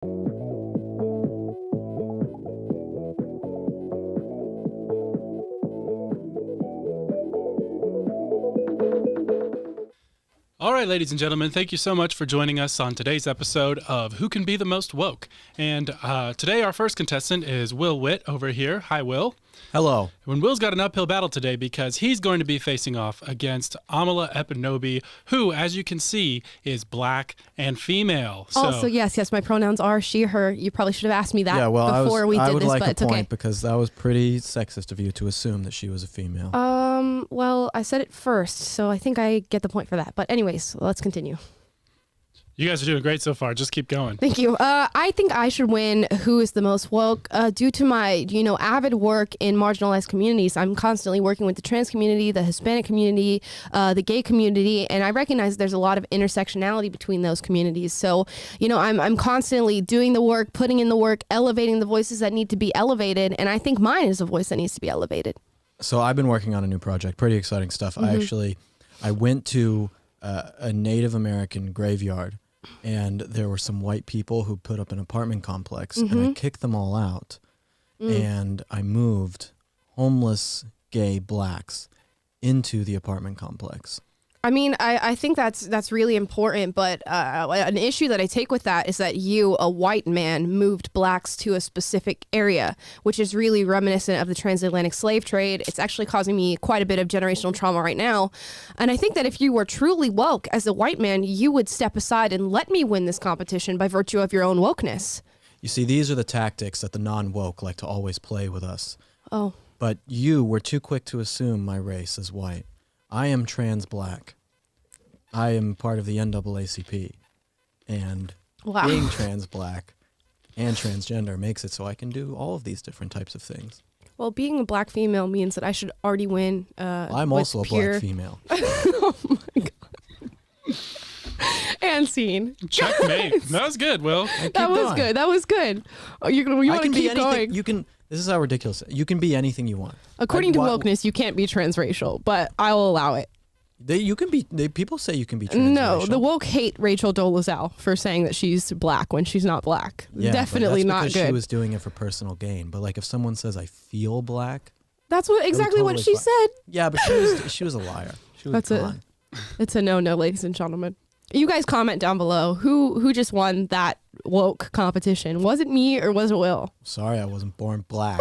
All right, ladies and gentlemen, thank you so much for joining us on today's episode of Who Can Be the Most Woke. And today our first contestant is Will Witt over here. Hi, Will. Hello. And Will's got an uphill battle today because he's going to be facing off against Amala Epinobi, who, as you can see, is black and female. Also, yes, my pronouns are she, her. You probably should have asked me that before we did this, but it's okay. I would like a point because that was pretty sexist of you to assume that she was a female. Well, I said it first, so I think I get the point for that. But anyways, let's continue. You guys are doing great so far. Just keep going. Thank you. I think I should win Who is the Most Woke due to my, avid work in marginalized communities. I'm constantly working with the trans community, the Hispanic community, the gay community, and I recognize there's a lot of intersectionality between those communities. So, I'm constantly doing the work, putting in the work, elevating the voices that need to be elevated, and I think mine is a voice that needs to be elevated. So I've been working on a new project, pretty exciting stuff. Mm-hmm. I went to a Native American graveyard, and there were some white people who put up an apartment complex, and I kicked them all out, and I moved homeless gay blacks into the apartment complex. I mean, I think that's really important, but an issue that I take with that is that you, a white man, moved blacks to a specific area, which is really reminiscent of the transatlantic slave trade. It's actually causing me quite a bit of generational trauma right now. And I think that if you were truly woke as a white man, you would step aside and let me win this competition by virtue of your own wokeness. You see, these are the tactics that the non-woke like to always play with us. Oh. But you were too quick to assume my race is white. I am trans black. I am part of the NAACP, and being trans black and transgender makes it so I can do all of these different types of things. Well, being a black female means that I should already win. I'm also a black female. Oh my God. And scene. Checkmate. That was good, Will. That was good. Oh, you want to keep going? You can. This is how ridiculous. You can be anything you want. According to wokeness, you can't be transracial, but I will allow it. You can be. People say you can be transracial. No, the woke hate Rachel Dolezal for saying that she's black when she's not black. Yeah, definitely not good. She was doing it for personal gain. But like, if someone says I feel black, that's exactly what she said. Yeah, but she was a liar. She was It's a no, ladies and gentlemen. You guys comment down below who just won that woke competition. Was it me or was it Will? Sorry, I wasn't born black.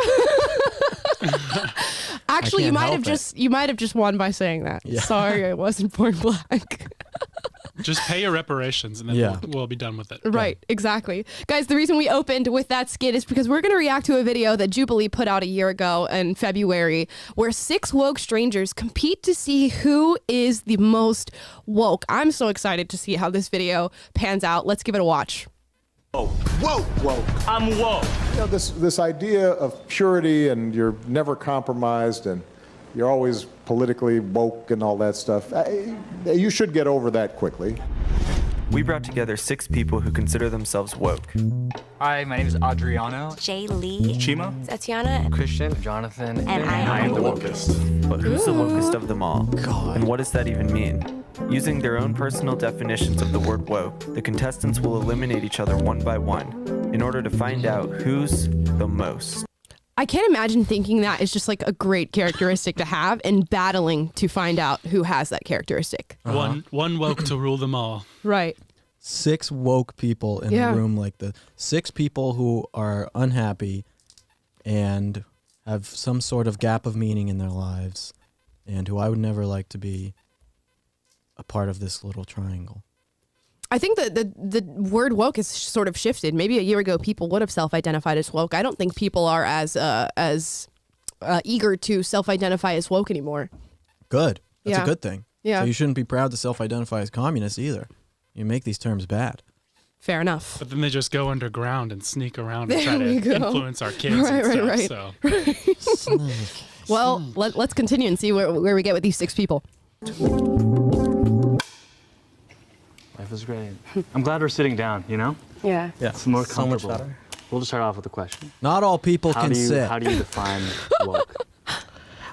Actually, you might have just won by saying that. Yeah. Sorry, I wasn't born black. Just pay your reparations and then we'll be done with it. Right, exactly. Guys, the reason we opened with that skit is because we're going to react to a video that Jubilee put out a year ago in February where 6 woke strangers compete to see who is the most woke. I'm so excited to see how this video pans out. Let's give it a watch. Woke. I'm woke. This idea of purity and you're never compromised and you're always politically woke and all that stuff, you should get over that quickly. We brought together 6 people who consider themselves woke. Hi, my name is Adriano. Jay Lee. Chima. Tatiana. Christian. Jonathan. And I am the wokest. But who's the wokest of them all? God. And what does that even mean? Using their own personal definitions of the word woke, the contestants will eliminate each other one by one in order to find out who's the most. I can't imagine thinking that is just like a great characteristic to have and battling to find out who has that characteristic. One woke to rule them all. Right. 6 woke people in the room like the 6 people who are unhappy and have some sort of gap of meaning in their lives and who I would never like to be a part of this little triangle. I think that the word woke has sort of shifted. Maybe a year ago, people would have self-identified as woke. I don't think people are as eager to self-identify as woke anymore. Good. That's a good thing. Yeah. So you shouldn't be proud to self-identify as communist either. You make these terms bad. Fair enough. But then they just go underground and sneak around and try to influence our kids and stuff. Right. So. Well, let's continue and see where we get with these 6 people. Life is great. I'm glad we're sitting down, you know? Yeah. It's more so much comfortable. better. We'll just start off with a question. Not all people can sit. How do you define woke?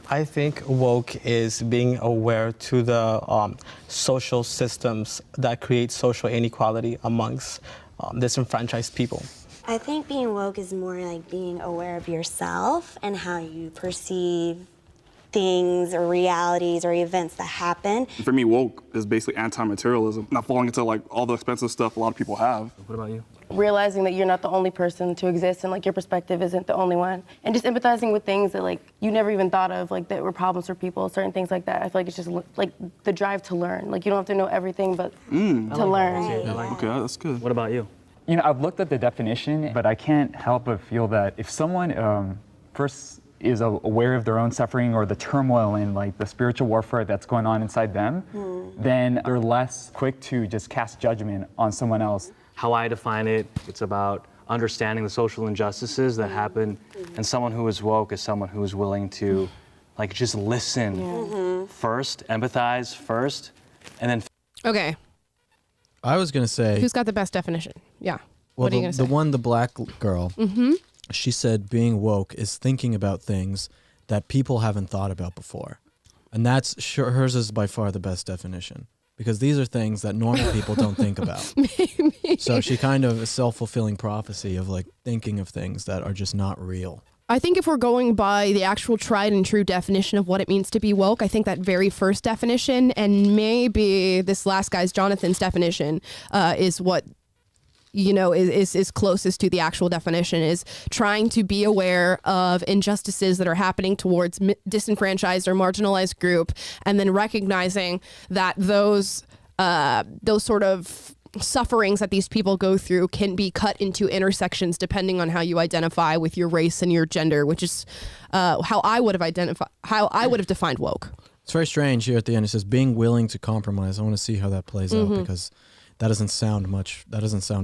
I think woke is being aware to the social systems that create social inequality amongst disenfranchised people. I think being woke is more like being aware of yourself and how you perceive things or realities or events that happen. For me, woke is basically anti-materialism, not falling into like all the expensive stuff a lot of people have. What about you? Realizing that you're not the only person to exist and like your perspective isn't the only one. And just empathizing with things that like you never even thought of, like that were problems for people, certain things like that. I feel like it's just like the drive to learn. Like you don't have to know everything, but to learn. Okay, that's good. What about you? You know, I've looked at the definition, but I can't help but feel that if someone first is aware of their own suffering or the turmoil and like the spiritual warfare that's going on inside them, then they're less quick to just cast judgment on someone else. How I define it, it's about understanding the social injustices that happen, and someone who is woke is someone who is willing to like just listen first, empathize first, and then Okay. I was gonna say, Who's got the best definition? Yeah. well, What are you gonna say? the black girl. She said being woke is thinking about things that people haven't thought about before, and that's sure hers is by far the best definition because these are things that normal people don't think about. So she kind of a self-fulfilling prophecy of like thinking of things that are just not real. I think if we're going by the actual tried and true definition of what it means to be woke, I think that very first definition and maybe this last guy's, Jonathan's definition, is what, you know, is closest to the actual definition, is trying to be aware of injustices that are happening towards disenfranchised or marginalized group, and then recognizing that those sort of sufferings that these people go through can be cut into intersections depending on how you identify with your race and your gender, which is how I would have defined woke. It's very strange here at the end. It says being willing to compromise. I want to see how that plays out because that doesn't sound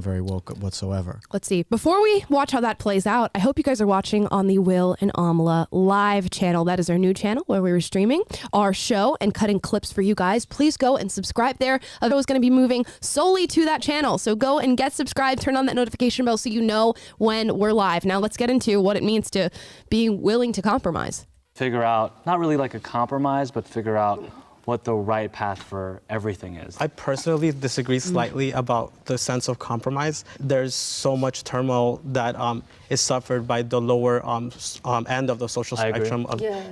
very woke whatsoever. Let's see. Before we watch how that plays out, I hope you guys are watching on the Will and Amala live channel. That is our new channel where we were streaming our show and cutting clips for you guys. Please go and subscribe there. I was going to be moving solely to that channel. So go and get subscribed, turn on that notification bell so you know when we're live. Now let's get into what it means to being willing to compromise. figure out, not really like a compromise, but figure out what the right path for everything is. I personally disagree slightly about the sense of compromise. There's so much turmoil that is suffered by the lower end of the social spectrum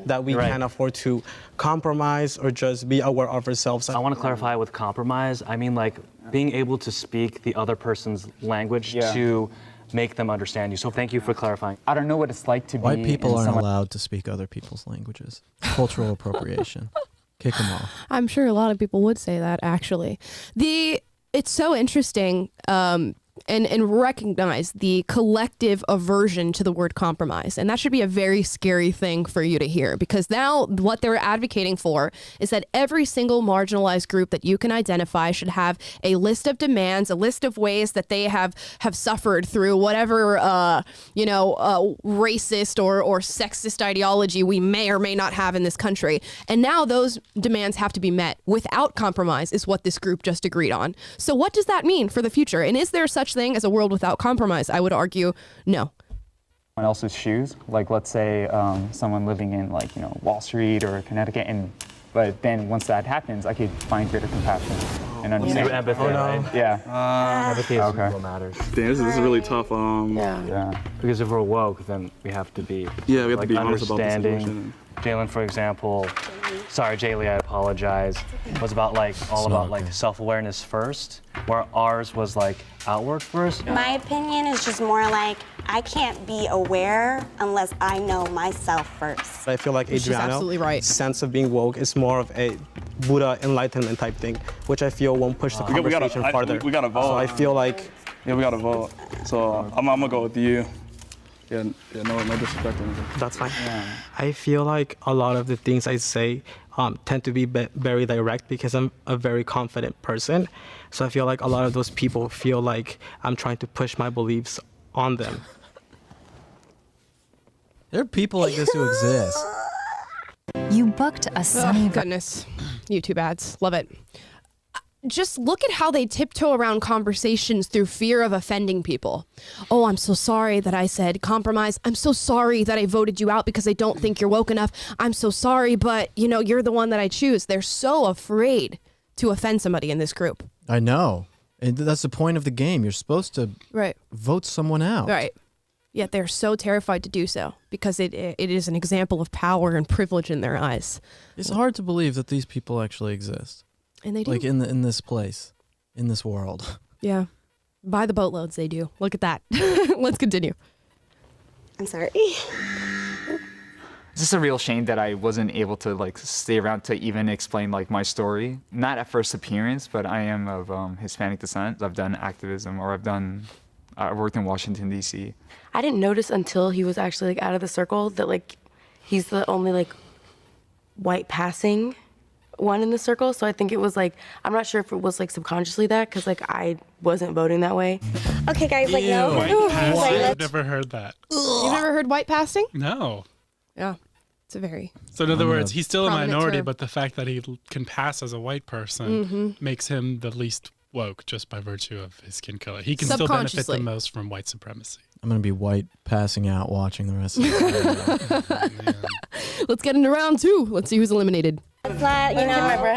that we can't afford to compromise or just be aware of ourselves. I want to clarify with compromise, I mean like being able to speak the other person's language to make them understand you. So thank you for clarifying. I don't know what it's like to be... White people aren't allowed to speak other people's languages. Cultural appropriation. Kick them off. I'm sure a lot of people would say that, actually. It's so interesting and recognize the collective aversion to the word compromise. And that should be a very scary thing for you to hear, because now what they're advocating for is that every single marginalized group that you can identify should have a list of demands, a list of ways that they have suffered through whatever, racist or sexist ideology we may or may not have in this country. And now those demands have to be met without compromise is what this group just agreed on. So what does that mean for the future? And is there such thing as a world without compromise? I would argue no. Someone else's shoes, like let's say someone living in Wall Street or Connecticut, but then once that happens, I could find greater compassion and understand. Through empathy, right? Yeah. Empathy is what matters. Damn, this is really tough. Because if we're woke, then we have to be we have to be honest about the understanding. situation. Jalen, for example, sorry, Jaylee, I apologize, was about self-awareness first, where ours was outward first. My opinion is just more like, I can't be aware unless I know myself first. I feel like Adriano's sense of being woke is more of a Buddha enlightenment type thing, which I feel won't push the conversation farther. We gotta vote. So I feel like... Yeah, we gotta vote. So I'm gonna go with you. Yeah, no disrespect or anything. That's fine. I feel like a lot of the things I say tend to be very direct because I'm a very confident person. So I feel like a lot of those people feel like I'm trying to push my beliefs on them. There are people like this who exist. You booked a sunny... goodness. YouTube ads. Love it. Just look at how they tiptoe around conversations through fear of offending people. Oh, I'm so sorry that I said compromise. I'm so sorry that I voted you out because I don't think you're woke enough. I'm so sorry, but you're the one that I choose. They're so afraid to offend somebody in this group. I know. And that's the point of the game. You're supposed to vote someone out. Right. Yet they're so terrified to do so because it is an example of power and privilege in their eyes. It's hard to believe that these people actually exist. And they do. Like in this place, in this world. Yeah. By the boatloads they do. Look at that. Let's continue. I'm sorry. It's just a real shame that I wasn't able to like stay around to even explain like my story. Not at first appearance, but I am of Hispanic descent. I've done activism, or I worked in Washington, D.C. I didn't notice until he was actually like out of the circle that like he's the only like white passing one in the circle. So I think it was like, I'm not sure if it was like subconsciously that, because like I wasn't voting that way. Okay, guys, like no. White passing? I've never heard that. You've never heard white passing? No. Yeah. It's a very... So in other words, he's still a minority, term. but the fact that he can pass as a white person makes him the least woke just by virtue of his skin color. He can still benefit the most from white supremacy. I'm going to be white passing out watching the rest of the Let's get into round 2. Let's see who's eliminated. Flat, you know.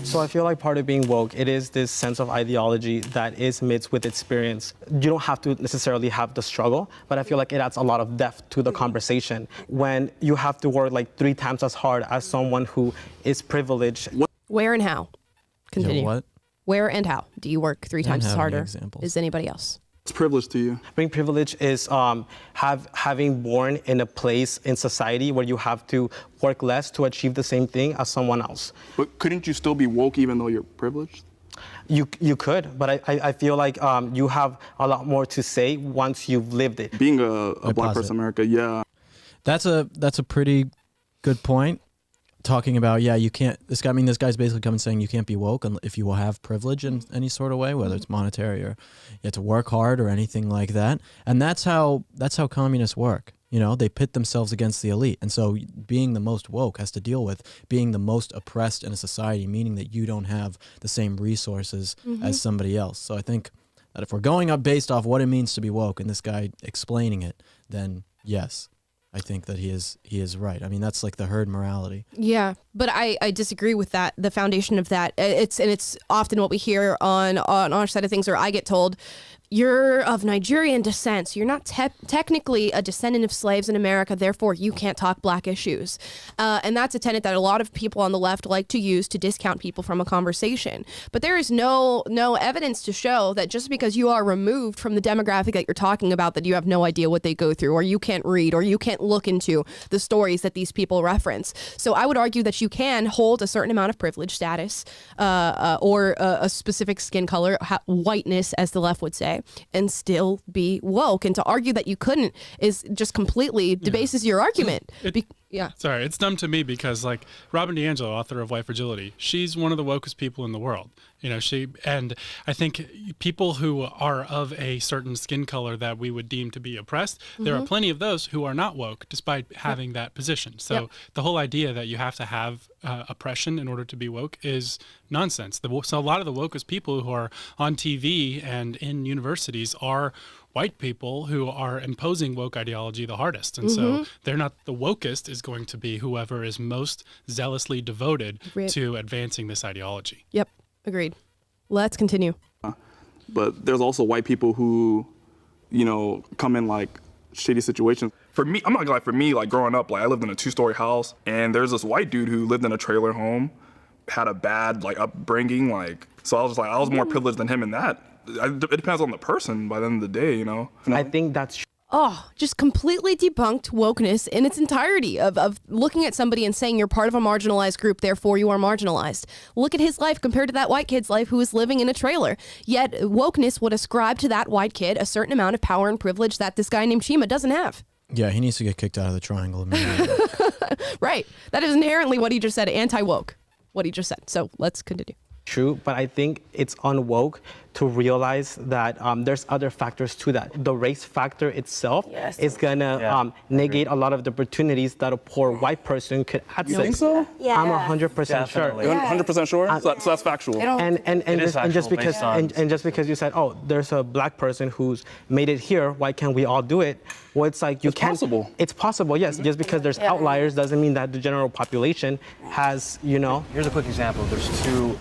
So I feel like part of being woke, it is this sense of ideology that is mixed with experience. You don't have to necessarily have the struggle, but I feel like it adds a lot of depth to the conversation. When you have to work like 3 times as hard as someone who is privileged. Where and how? Continue. What? Where and how do you work 3 times as harder examples. as anybody else? It's privilege to you. Being privileged is having born in a place in society where you have to work less to achieve the same thing as someone else. But couldn't you still be woke even though you're privileged? You could, but I feel like you have a lot more to say once you've lived it. Being a black person in America, yeah. That's a pretty good point. Talking about, you can't, this guy's basically coming saying you can't be woke if you will have privilege in any sort of way, whether it's monetary or you have to work hard or anything like that. And that's how communists work. You know, they pit themselves against the elite. And so being the most woke has to deal with being the most oppressed in a society, meaning that you don't have the same resources as somebody else. So I think that if we're going up based off what it means to be woke and this guy explaining it, then yes. I think that he is right. I mean, that's like the herd morality. Yeah, but I disagree with that. The foundation of that, it's often what we hear on our side of things, or I get told, you're of Nigerian descent, so you're not technically a descendant of slaves in America, therefore you can't talk black issues. And that's a tenet that a lot of people on the left like to use to discount people from a conversation. But there is no evidence to show that just because you are removed from the demographic that you're talking about, that you have no idea what they go through, or you can't read, or you can't look into the stories that these people reference. So I would argue that you can hold a certain amount of privilege status or a specific skin color, whiteness, as the left would say, and still be woke. And to argue that you couldn't is just completely debases your argument. Sorry, it's dumb to me because like Robin DiAngelo, author of White Fragility, she's one of the wokest people in the world. You know, and I think people who are of a certain skin color that we would deem to be oppressed, there are plenty of those who are not woke despite having that position. So the whole idea that you have to have oppression in order to be woke is nonsense. So a lot of the wokest people who are on TV and in universities are white people who are imposing woke ideology the hardest. And so they're not the wokest is going to be whoever is most zealously devoted to advancing this ideology. Yep. Agreed. Let's continue. But there's also white people who, you know, come in like shitty situations. For me, I'm not gonna lie, for me, like growing up, like I lived in a 2-story house and there's this white dude who lived in a trailer home, had a bad like upbringing, like, so I was just like, I was more privileged than him in that. It depends on the person by the end of the day, you know? I think that's just completely debunked wokeness in its entirety of looking at somebody and saying you're part of a marginalized group, therefore you are marginalized. Look at his life compared to that white kid's life who was living in a trailer. Yet wokeness would ascribe to that white kid a certain amount of power and privilege that this guy named Chima doesn't have. Yeah, he needs to get kicked out of the triangle immediately. Right. That is inherently what he just said, anti-woke, what he just said. So let's continue. True, but I think it's unwoke to realize that there's other factors to that. The race factor itself is gonna negate a lot of the opportunities that a poor white person could access. You think so? Yeah. I'm 100% sure. You're 100% sure? So that's factual. And just because you said, oh, there's a black person who's made it here, why can't we all do it? Well, it's like you can't. It's possible. It's possible, yes. Just because there's outliers doesn't mean that the general population has, you know. Here's a quick example. There's two,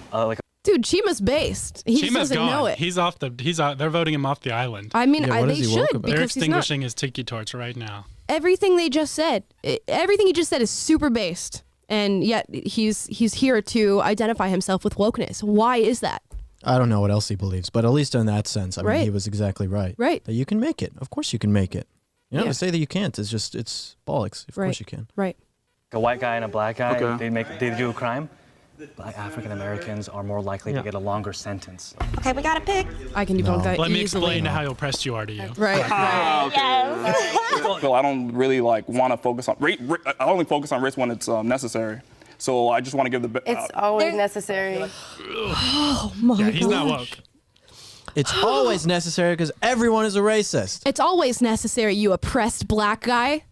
Dude, Chima's based. He just Chima's doesn't know gone. it. He's off the. They're voting him off the island. I mean, Yeah, what they is he woke should about? They're because he's not. extinguishing his tiki torch right now. Everything they just said, everything he just said is super based, and yet he's here to identify himself with wokeness. Why is that? I don't know what else he believes, but at least in that sense, I mean, Right. he was exactly right. Right. That you can make it. Of course you can make it. You know, Yeah. to say that you can't is just, it's bollocks. Of course you can. Right. A white guy and a black guy, Okay. they do a crime. Black African Americans are more likely to get a longer sentence. Okay, we got to pick. I can debunk that Let me easily. explain how oppressed you are to you. Right. Yes. So I don't really like want to focus on I only focus on race when it's necessary. So I just want to give the. It's always necessary. Oh my Yeah, he's not gosh. woke. It's always necessary because everyone is a racist. It's always necessary, you oppressed black guy.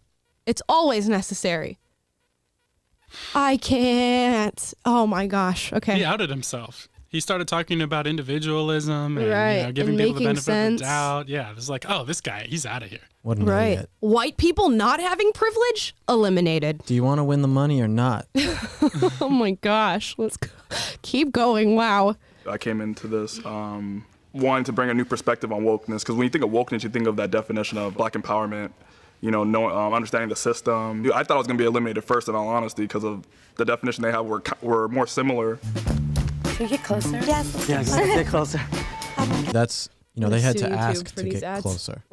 It's always necessary. I can't. Oh my gosh. Okay. He outed himself. He started talking about individualism and Right, giving and people the making benefit sense. of the doubt. Yeah, it was like, oh, this guy, he's out of here. What an Right. idiot. White people not having privilege? Eliminated. Do you want to win the money or not? Oh my gosh. Let's keep going. Wow. I came into this wanting to bring a new perspective on wokeness, because when you think of wokeness, you think of that definition of black empowerment, you know, understanding the system. I thought it was going to be eliminated first, in all honesty, because of the definition they have were more similar. Can we get closer? Yes. Yes, get closer. That's, you know, they Let's had sue to YouTube ask for to these get ads. closer.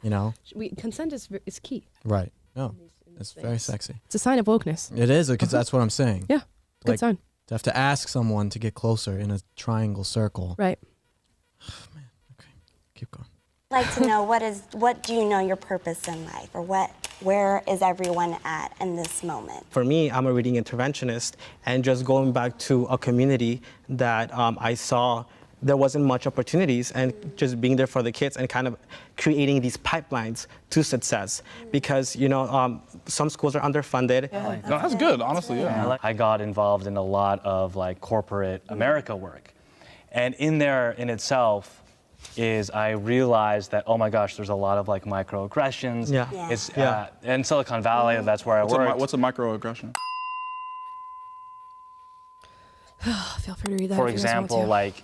You know? Consent is key. Right. No, it's very sexy. It's a sign of wokeness. It is, because that's what I'm saying. Yeah. Good Like, sign. to have to ask someone to get closer in a triangle circle. Right. Keep going. I'd like to know what do you know your purpose in life, or where is everyone at in this moment? For me, I'm a reading interventionist, and just going back to a community that I saw there wasn't much opportunities, and just being there for the kids and kind of creating these pipelines to success, because you know some schools are underfunded. No, that's good, honestly. Yeah. I got involved in a lot of like corporate America work, and in there in itself is I realized that, oh my gosh, there's a lot of like microaggressions. Yeah. It's in Silicon Valley, that's where I work. What's a microaggression? Feel free to read that. For if you guys want example, to. like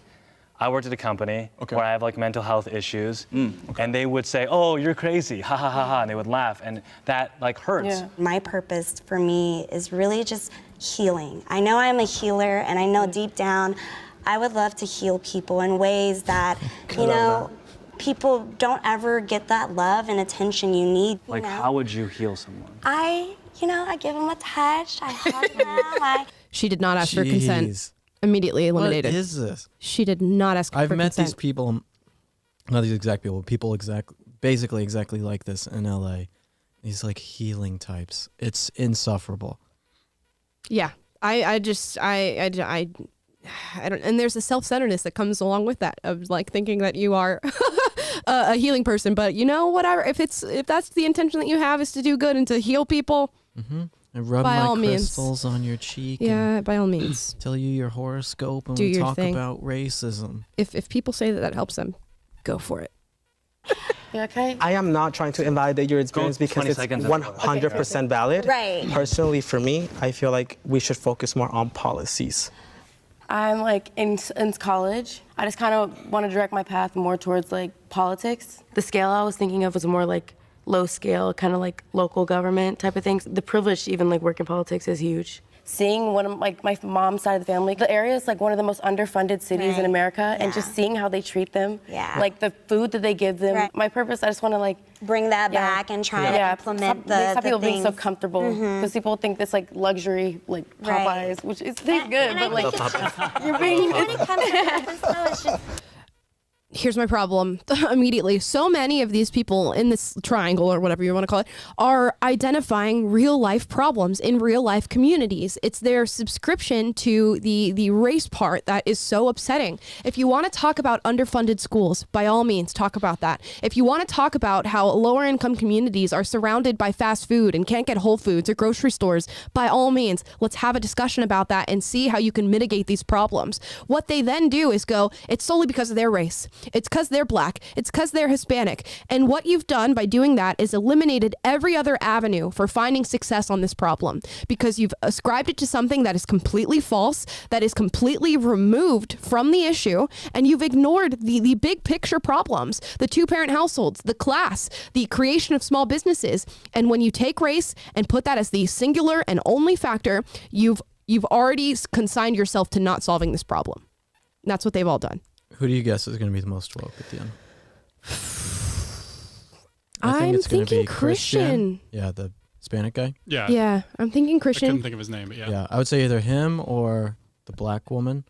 I worked at a company where I have like mental health issues, okay. and they would say, oh, you're crazy, ha ha ha ha, and they would laugh, and that like hurts. Yeah. My purpose for me is really just healing. I know I'm a healer, and I know deep down I would love to heal people in ways that, you know, people don't ever get that love and attention you need. Like, you know? how would you heal someone? I give them a touch, I hug them, She did not ask for consent. Jeez. Immediately What eliminated. is this? She did not ask I've for met consent. these people, not these exact people basically exactly like this in LA. These like healing types. It's insufferable. Yeah. I don't, and there's a self-centeredness that comes along with that, of like thinking that you are a healing person, but you know, whatever, if that's the intention that you have is to do good and to heal people, And rub by my all means. crystals on your cheek. Yeah, by all means. And tell you your horoscope and Do we your talk thing. about racism. If people say that helps them, go for it. You okay? I am not trying to invalidate your experience because 20 it's seconds. 100% valid. Right. Personally, for me, I feel like we should focus more on policies. I'm like in college. I just kind of want to direct my path more towards like politics. The scale I was thinking of was more like low scale, kind of like local government type of things. The privilege to even like work in politics is huge. Seeing one of like my mom's side of the family, the area is like one of the most underfunded cities in America, and just seeing how they treat them, like the food that they give them. My purpose, I just want to like bring that back and try to implement stop people being so things. comfortable, because people think this like luxury, like Popeyes, which is good, but like you're being. Here's my problem immediately. So many of these people in this triangle, or whatever you want to call it, are identifying real life problems in real life communities. It's their subscription to the race part that is so upsetting. If you want to talk about underfunded schools, by all means, talk about that. If you want to talk about how lower income communities are surrounded by fast food and can't get Whole Foods or grocery stores, by all means, let's have a discussion about that and see how you can mitigate these problems. What they then do is go, it's solely because of their race. It's because they're black. It's because they're Hispanic. And what you've done by doing that is eliminated every other avenue for finding success on this problem, because you've ascribed it to something that is completely false, that is completely removed from the issue, and you've ignored the big picture problems, the two-parent households, the class, the creation of small businesses. And when you take race and put that as the singular and only factor, you've already consigned yourself to not solving this problem. And that's what they've all done. Who do you guess is going to be the most woke at the end? I'm thinking Christian. Yeah, the Hispanic guy. Yeah. Yeah, I'm thinking Christian. I couldn't think of his name, but yeah. Yeah, I would say either him or the black woman,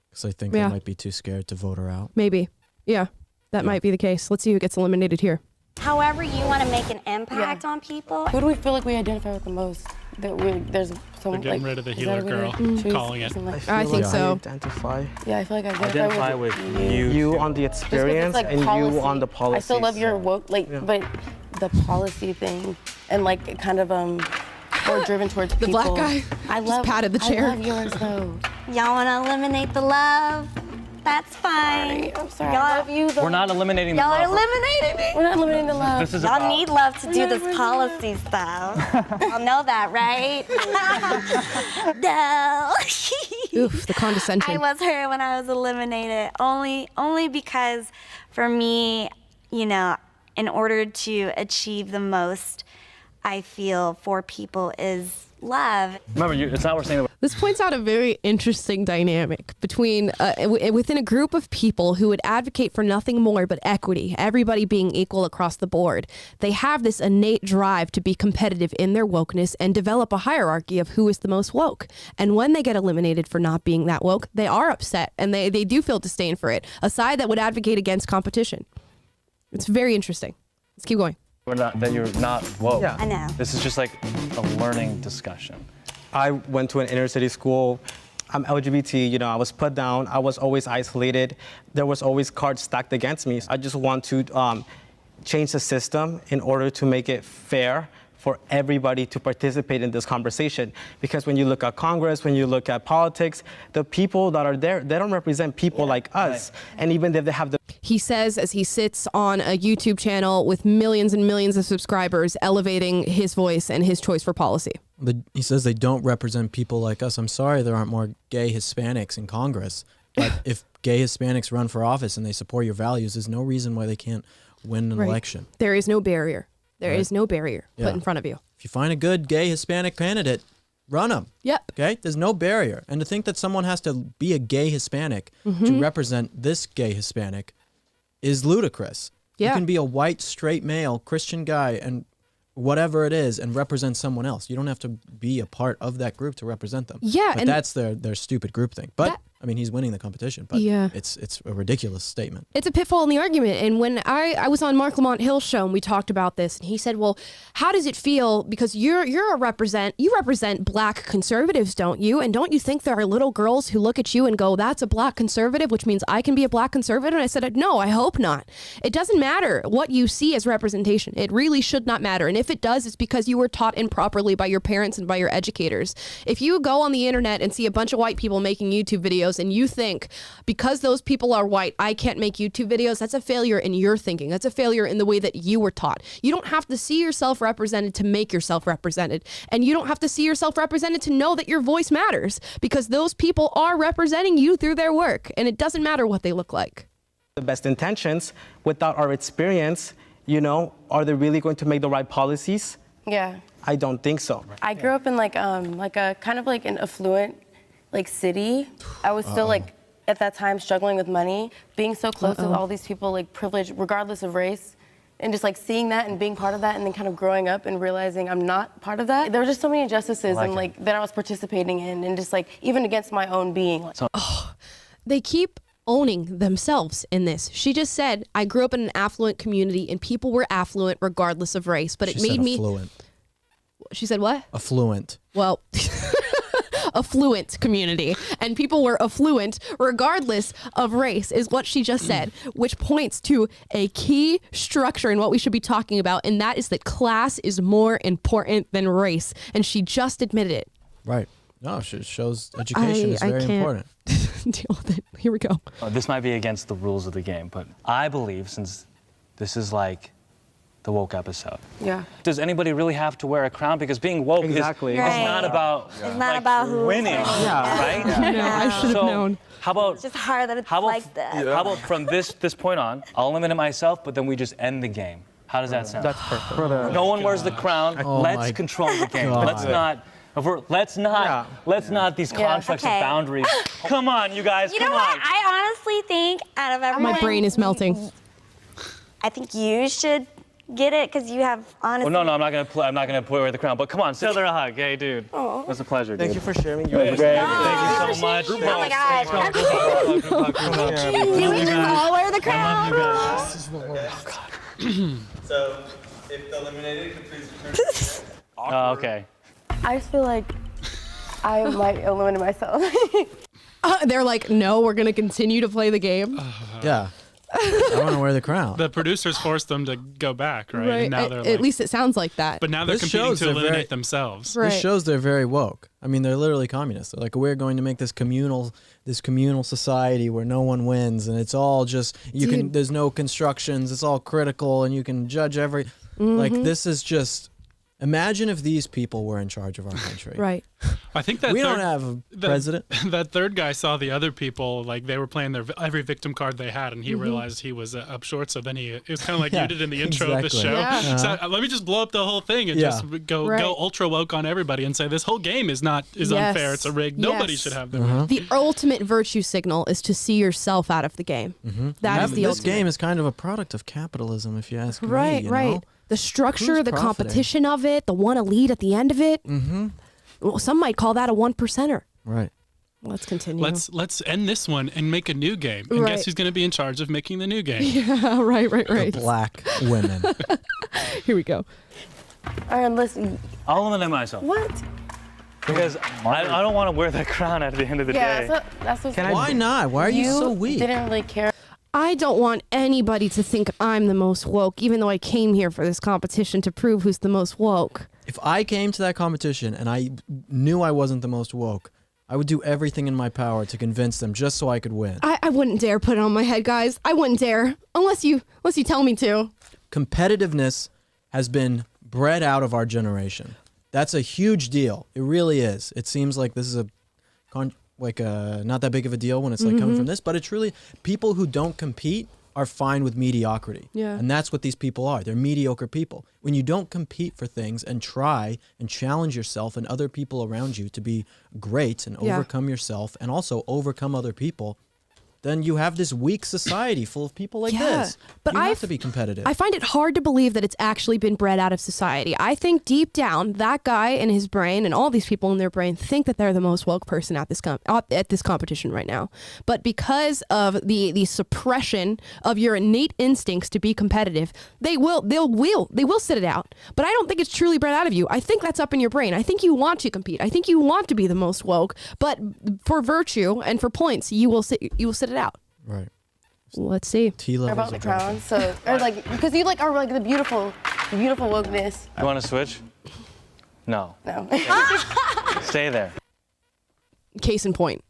because I think they might be too scared to vote her out. Maybe. Yeah, that might be the case. Let's see who gets eliminated here. However you want to make an impact on people. Who do we feel like we identify with the most? There's someone They're getting rid of the healer girl, calling it. I think so. Identify. Yeah, I feel like I Identify with you on the experience like and policy. you on the policy. I still love your woke, but the policy thing and like kind of more driven towards the people. black guy. I love patted the chair. I love yours though. Y'all want to eliminate the love? That's fine. I'm sorry. I love you though. We're not eliminating the Y'all love. are eliminating me. We're not eliminating the love. This is Y'all about, need love to do this policy stuff. Y'all know that, right? No. Oof, the condescension. I was hurt when I was eliminated. Only because for me, you know, in order to achieve the most, I feel for people is love. Remember, it's not what we're saying. This points out a very interesting dynamic between within a group of people who would advocate for nothing more but equity, everybody being equal across the board. They have this innate drive to be competitive in their wokeness and develop a hierarchy of who is the most woke. And when they get eliminated for not being that woke, they are upset and they do feel disdain for it, a side that would advocate against competition. It's very interesting. Let's keep going. That you're not woke. Yeah. I know. This is just like a learning discussion. I went to an inner city school. I'm LGBT, you know, I was put down. I was always isolated. There was always cards stacked against me. I just want to change the system in order to make it fair for everybody to participate in this conversation. Because when you look at Congress, when you look at politics, the people that are there, they don't represent people like us. Right. And even if they have the... He says as he sits on a YouTube channel with millions and millions of subscribers, elevating his voice and his choice for policy. He says they don't represent people like us. I'm sorry there aren't more gay Hispanics in Congress. But if gay Hispanics run for office and they support your values, there's no reason why they can't win an election. There is no barrier. There is no barrier put in front of you. If you find a good gay Hispanic candidate, run them. Yep. Okay? There's no barrier. And to think that someone has to be a gay Hispanic to represent this gay Hispanic is ludicrous. Yeah. You can be a white, straight male, Christian guy, and whatever it is, and represent someone else. You don't have to be a part of that group to represent them. Yeah. But that's their stupid group thing. But I mean, he's winning the competition, but it's a ridiculous statement. It's a pitfall in the argument. And when I was on Mark Lamont Hill's show and we talked about this, and he said, well, how does it feel? Because you represent black conservatives, don't you? And don't you think there are little girls who look at you and go, that's a black conservative, which means I can be a black conservative? And I said, no, I hope not. It doesn't matter what you see as representation. It really should not matter. And if it does, it's because you were taught improperly by your parents and by your educators. If you go on the internet and see a bunch of white people making YouTube videos and you think because those people are white, I can't make YouTube videos, that's a failure in your thinking. That's a failure in the way that you were taught. You don't have to see yourself represented to make yourself represented. And you don't have to see yourself represented to know that your voice matters, because those people are representing you through their work, and it doesn't matter what they look like. The best intentions without our experience, you know, are they really going to make the right policies? Yeah. I don't think so. I grew up in like a kind of like an affluent city. I was still at that time struggling with money, being so close to all these people like privileged regardless of race, and just like seeing that and being part of that, and then kind of growing up and realizing I'm not part of that. There were just so many injustices that I was participating in, and just like even against my own being. They keep owning themselves in this. She just said, I grew up in an affluent community and people were affluent regardless of race, but it made me affluent. She said what? Affluent. Well, affluent community, and people were affluent regardless of race is what she just said, which points to a key structure in what we should be talking about, and that is that class is more important than race, and she just admitted it. Right. No, it shows education is very important. Deal with it. Here we go. This might be against the rules of the game, but I believe since this is like the woke episode. Yeah. Does anybody really have to wear a crown? Because being woke is not about It's not about who's winning, right? No, I should have known. How about It's just hard that it's like that. how about from this point on, I'll eliminate myself, but then we just end the game. How does that sound? That's perfect. No one wears the crown. Let's control the game. God. Let's not these constructs okay. of boundaries. Come on, you guys. You come know what? on. I honestly think out of everyone, My brain is melting. I think you should get it because you have honestly. Well, no, I'm not gonna wear the crown. But come on, send her a hug. Hey, dude. It was a pleasure, dude. Thank you for sharing your Thank you so much. Oh my God. Do we just all wear the crown? So, if eliminated, could please return. Oh, okay. I just feel like I might eliminate myself. They're like, no, we're going to continue to play the game. Yeah. I want to wear the crown. The producers forced them to go back, right? Right. And now they're At least it sounds like that. but now they're This competing shows to they're eliminate very- themselves. Right. This shows they're very woke. I mean, they're literally communists. They're like, we're going to make this communal society where no one wins, and it's all just there's no constructions. It's all critical, and you can judge every. Like, this is just. Imagine if these people were in charge of our country. Right. I think that We don't have a president. That third guy saw the other people, like they were playing every victim card they had, and he realized he was up short. So then it was kind of like you did in the intro of the show. Yeah. So let me just blow up the whole thing and just go ultra woke on everybody and say this whole game is unfair. It's a rig. Nobody should have the rig. The ultimate virtue signal is to see yourself out of the game. That is the This ultimate. game is kind of a product of capitalism, if you ask me. Right, you right. know? The structure, Who's the profiting? competition of it, the one elite at the end of it. Well, some might call that a 1%er. Right. Let's continue. Let's end this one and make a new game. And Right. guess who's going to be in charge of making the new game? Yeah, right. The black women. Here we go. All right, listen. I'll eliminate myself. What? Because I don't want to wear that crown at the end of the day. That's what. Why not? Why are you so weak? Didn't really care. I don't want anybody to think I'm the most woke, even though I came here for this competition to prove who's the most woke. If I came to that competition and I knew I wasn't the most woke, I would do everything in my power to convince them just so I could win. I wouldn't dare put it on my head, guys. I wouldn't dare. Unless you tell me to. Competitiveness has been bred out of our generation. That's a huge deal. It really is. It seems like this is not that big of a deal when it's like coming from this, but it's really people who don't compete are fine with mediocrity. Yeah. And that's what these people are. They're mediocre people. When you don't compete for things and try and challenge yourself and other people around you to be great and overcome yourself and also overcome other people, then you have this weak society full of people like this. But you have to be competitive. I find it hard to believe that it's actually been bred out of society. I think deep down, that guy in his brain and all these people in their brain think that they're the most woke person at this competition right now. But because of the suppression of your innate instincts to be competitive, they will sit it out. But I don't think it's truly bred out of you. I think that's up in your brain. I think you want to compete. I think you want to be the most woke. But for virtue and for points, you will sit it out. Right. Let's see. About the crown, so or like because you are like the beautiful wokeness. You want to switch? No. No. Stay there. Case in point.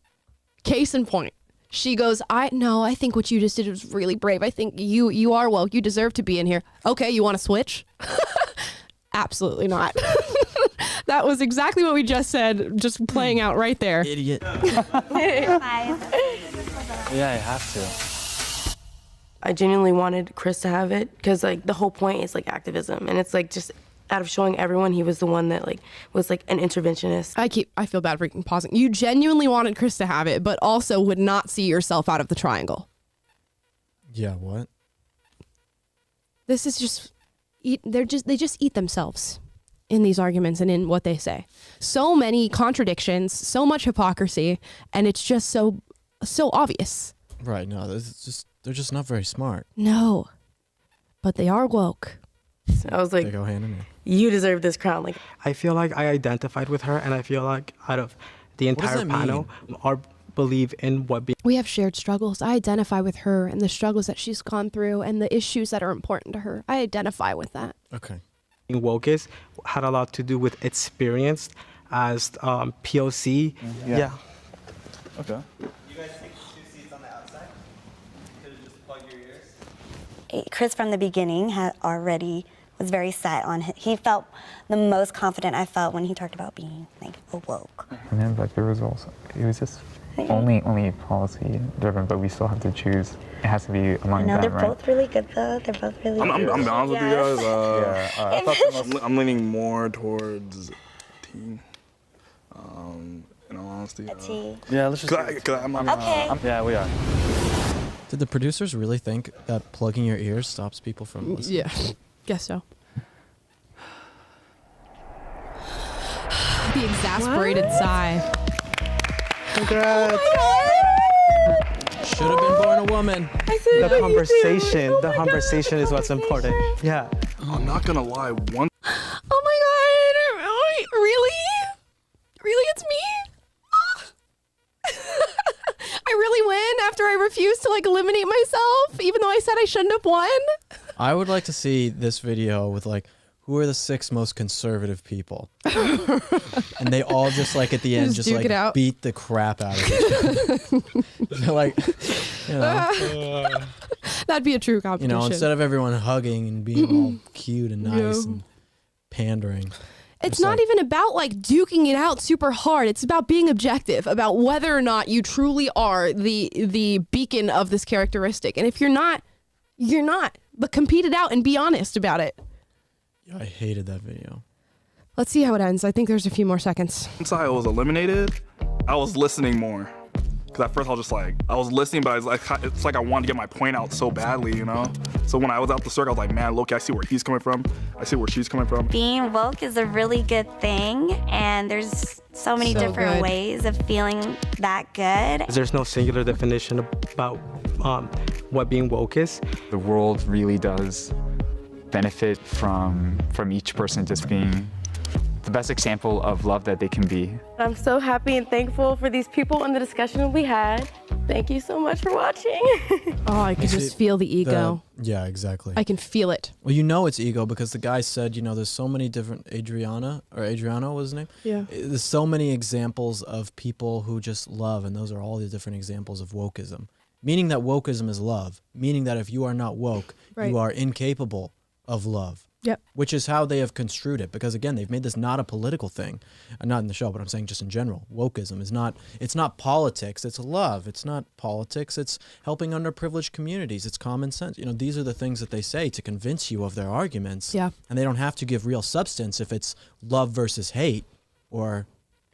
She goes, I think what you just did was really brave. I think you are woke. You deserve to be in here. Okay, you want to switch? Absolutely not. That was exactly what we just said, just playing out right there. Idiot. Yeah, I have to. I genuinely wanted Chris to have it because like the whole point is like activism, and it's like just out of showing everyone he was the one that like was like an interventionist. I feel bad for pausing. You genuinely wanted Chris to have it, but also would not see yourself out of the triangle. Yeah, what? This is just they just eat themselves in these arguments and in what they say. So many contradictions, so much hypocrisy, and it's just so obvious. Right, no, they're just not very smart. No, but they are woke. So I was like, they go hand in hand. You deserve this crown. Like, I feel like I identified with her, and I feel like out of the entire panel, our believe in what being. We have shared struggles. I identify with her and the struggles that she's gone through and the issues that are important to her. I identify with that. Okay. Being woke had a lot to do with experience as POC. Yeah. Okay. Chris from the beginning had already was very set on it. He felt the most confident I felt when he talked about being like awoke. And then like there was also, it was just only policy driven, but we still have to choose. It has to be among No, them, they're right? both really good though. They're both really good. I'm honest with you guys. I thought I'm leaning more towards T. In all honesty. T. Yeah, let's just. Okay. Yeah, we are. Did the producers really think that plugging your ears stops people from listening? Yeah, guess so. The exasperated sigh. Congrats. Should have been born a woman. The conversation is what's important. Yeah. I'm not gonna lie. One. Oh my god! Really? Really, it's me? I really win after I refused to like eliminate myself, even though I said I shouldn't have won. I would like to see this video with like, who are the 6 most conservative people? And they all just like at the end just duke it out. like beat the crap out of each other. They're like, you know, That'd be a true competition. you know, instead of everyone hugging and being all cute and nice and pandering. It's not even about like duking it out super hard. It's about being objective about whether or not you truly are the beacon of this characteristic. And if you're not, you're not. But compete it out and be honest about it. Yeah, I hated that video. Let's see how it ends. I think there's a few more seconds. Once I was eliminated, I was listening more. Because at first I was just like, I was listening, but it's like I wanted to get my point out so badly, you know? So when I was out the circle, I was like, man, look, I see where he's coming from. I see where she's coming from. Being woke is a really good thing, and there's so many different ways of feeling that good. There's no singular definition about what being woke is. The world really does benefit from each person just being the best example of love that they can be. I'm so happy and thankful for these people and the discussion we had. Thank you so much for watching. Oh, I can just feel the ego. Yeah, exactly. I can feel it. Well, you know it's ego because the guy said, you know, there's so many different Adriano was his name? Yeah. There's so many examples of people who just love, and those are all the different examples of wokeism. Meaning that wokeism is love. Meaning that if you are not woke, you are incapable of love. Yep. Which is how they have construed it. Because again, they've made this not a political thing. Not in the show, but I'm saying just in general. Wokeism is not, it's not politics, it's love. It's not politics, it's helping underprivileged communities. It's common sense. You know, these are the things that they say to convince you of their arguments. Yeah. And they don't have to give real substance if it's love versus hate or